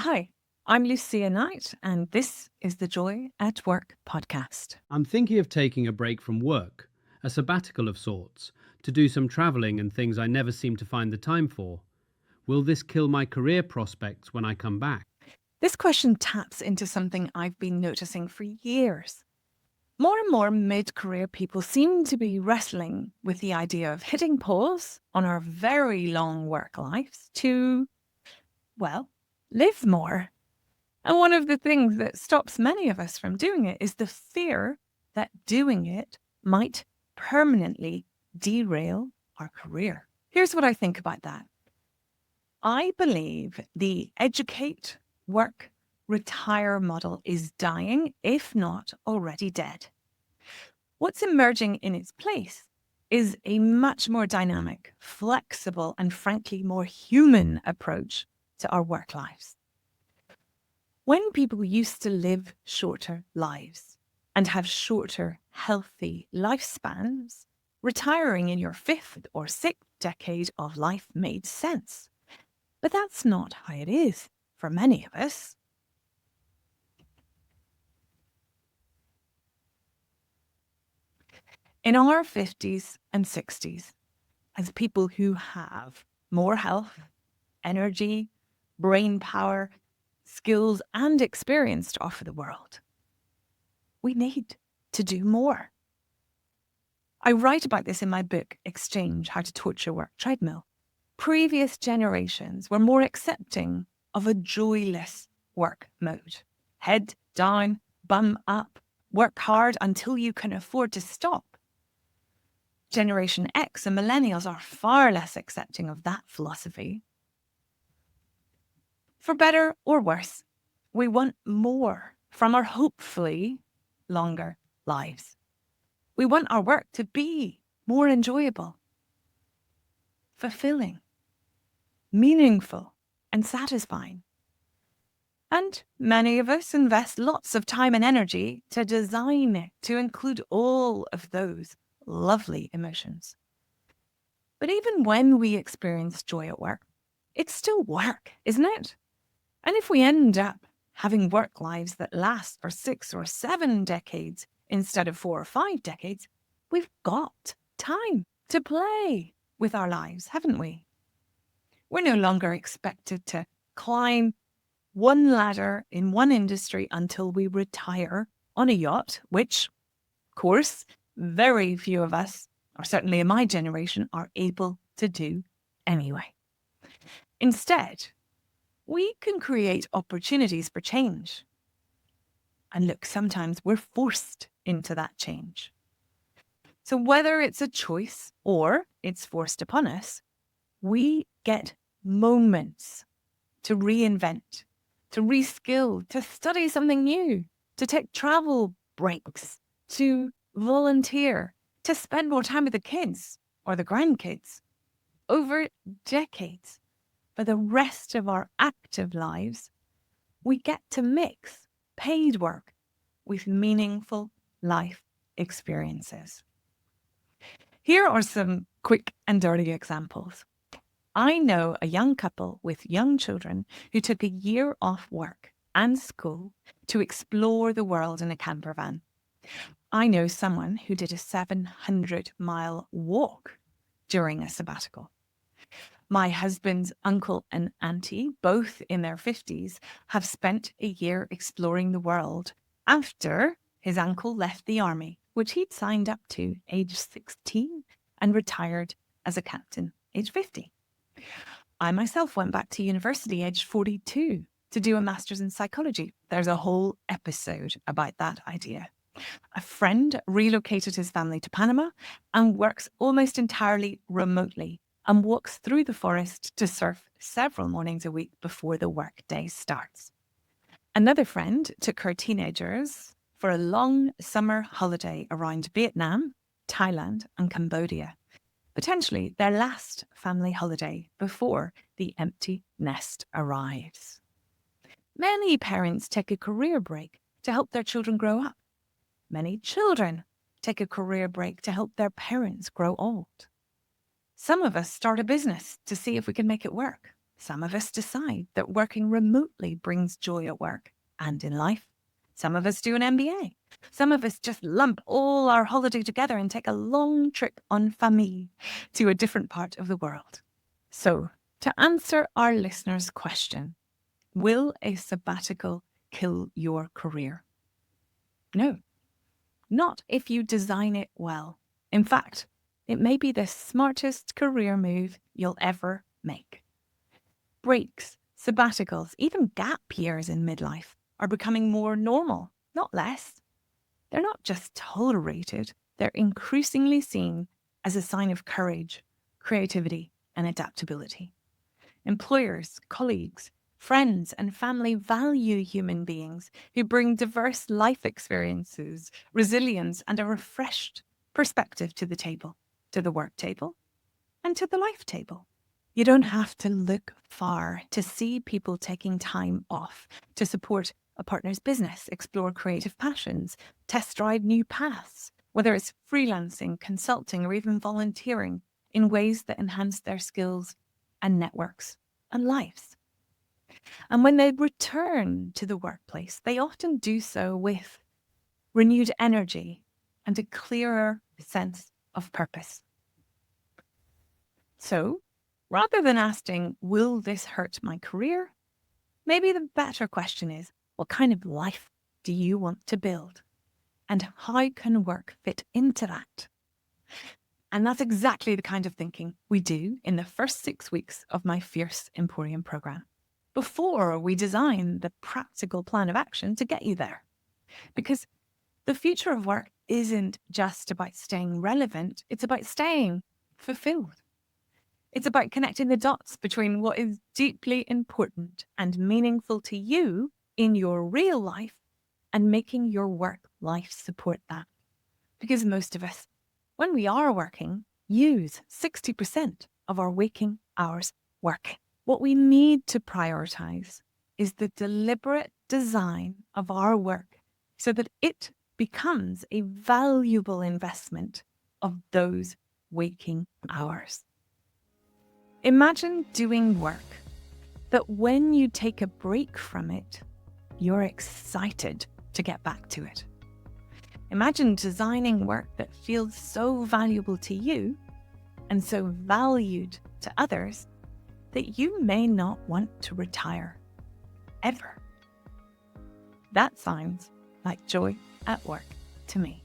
Hi, I'm Lucia Knight, and this is the Joy at Work podcast. I'm thinking of taking a break from work, a sabbatical of sorts, to do some travelling and things I never seem to find the time for. Will this kill my career prospects when I come back? This question taps into something I've been noticing for years. More and more mid career people seem to be wrestling with the idea of hitting pause on our very long work lives to, well, live more. And one of the things that stops many of us from doing it is the fear that doing it might permanently derail our career. Here's what I think about that. I believe the educate, work, retire model is dying, if not already dead. What's emerging in its place is a much more dynamic, flexible, and frankly more human approach to our work lives. When people used to live shorter lives and have shorter, healthy lifespans, retiring in your fifth or sixth decade of life made sense. But that's not how it is for many of us. In our 50s and 60s, as people who have more health, energy, brain power, skills, and experience to offer the world, we need to do more. I write about this in my book, Exchange: How to Torture Work Treadmill. Previous generations were more accepting of a joyless work mode. Head down, bum up, work hard until you can afford to stop. Generation X and millennials are far less accepting of that philosophy. For better or worse, we want more from our hopefully longer lives. We want our work to be more enjoyable, fulfilling, meaningful, and satisfying. And many of us invest lots of time and energy to design it to include all of those lovely emotions. But even when we experience joy at work, it's still work, isn't it? And if we end up having work lives that last for 6 or 7 decades instead of 4 or 5 decades, we've got time to play with our lives, haven't we? We're no longer expected to climb one ladder in one industry until we retire on a yacht, which, of course, very few of us, or certainly in my generation, are able to do anyway. Instead, we can create opportunities for change. And look, sometimes we're forced into that change. So whether it's a choice or it's forced upon us, we get moments to reinvent, to reskill, to study something new, to take travel breaks, to volunteer, to spend more time with the kids or the grandkids. Over decades, for the rest of our active lives, we get to mix paid work with meaningful life experiences. Here are some quick and dirty examples. I know a young couple with young children who took a year off work and school to explore the world in a camper van. I know someone who did a 700-mile walk during a sabbatical. My husband's uncle and auntie, both in their 50s, have spent a year exploring the world after his uncle left the army, which he'd signed up to age 16 and retired as a captain age 50. I myself went back to university aged 42 to do a master's in psychology. There's a whole episode about that idea. A friend relocated his family to Panama and works almost entirely remotely and walks through the forest to surf several mornings a week before the workday starts. Another friend took her teenagers for a long summer holiday around Vietnam, Thailand, and Cambodia, potentially their last family holiday before the empty nest arrives. Many parents take a career break to help their children grow up. Many children take a career break to help their parents grow old. Some of us start a business to see if we can make it work. Some of us decide that working remotely brings joy at work and in life. Some of us do an MBA. Some of us just lump all our holiday together and take a long trip en famille to a different part of the world. So, to answer our listeners' question, will a sabbatical kill your career? No, not if you design it well. In fact, it may be the smartest career move you'll ever make. Breaks, sabbaticals, even gap years in midlife are becoming more normal, not less. They're not just tolerated, they're increasingly seen as a sign of courage, creativity, and adaptability. Employers, colleagues, friends, and family value human beings who bring diverse life experiences, resilience, and a refreshed perspective to the table, to the work table, and to the life table. You don't have to look far to see people taking time off to support a partner's business, explore creative passions, test drive new paths, whether it's freelancing, consulting, or even volunteering in ways that enhance their skills and networks and lives. And when they return to the workplace, they often do so with renewed energy and a clearer sense of purpose. So, rather than asking, will this hurt my career? Maybe the better question is, what kind of life do you want to build? And how can work fit into that? And that's exactly the kind of thinking we do in the first 6 weeks of my Fierce Emporium program, before we design the practical plan of action to get you there. Because the future of work isn't just about staying relevant, it's about staying fulfilled. It's about connecting the dots between what is deeply important and meaningful to you in your real life and making your work life support that. Because most of us, when we are working, use 60% of our waking hours working. What we need to prioritize is the deliberate design of our work so that it becomes a valuable investment of those waking hours. Imagine doing work that when you take a break from it, you're excited to get back to it. Imagine designing work that feels so valuable to you and so valued to others that you may not want to retire ever. That sounds like joy at work to me.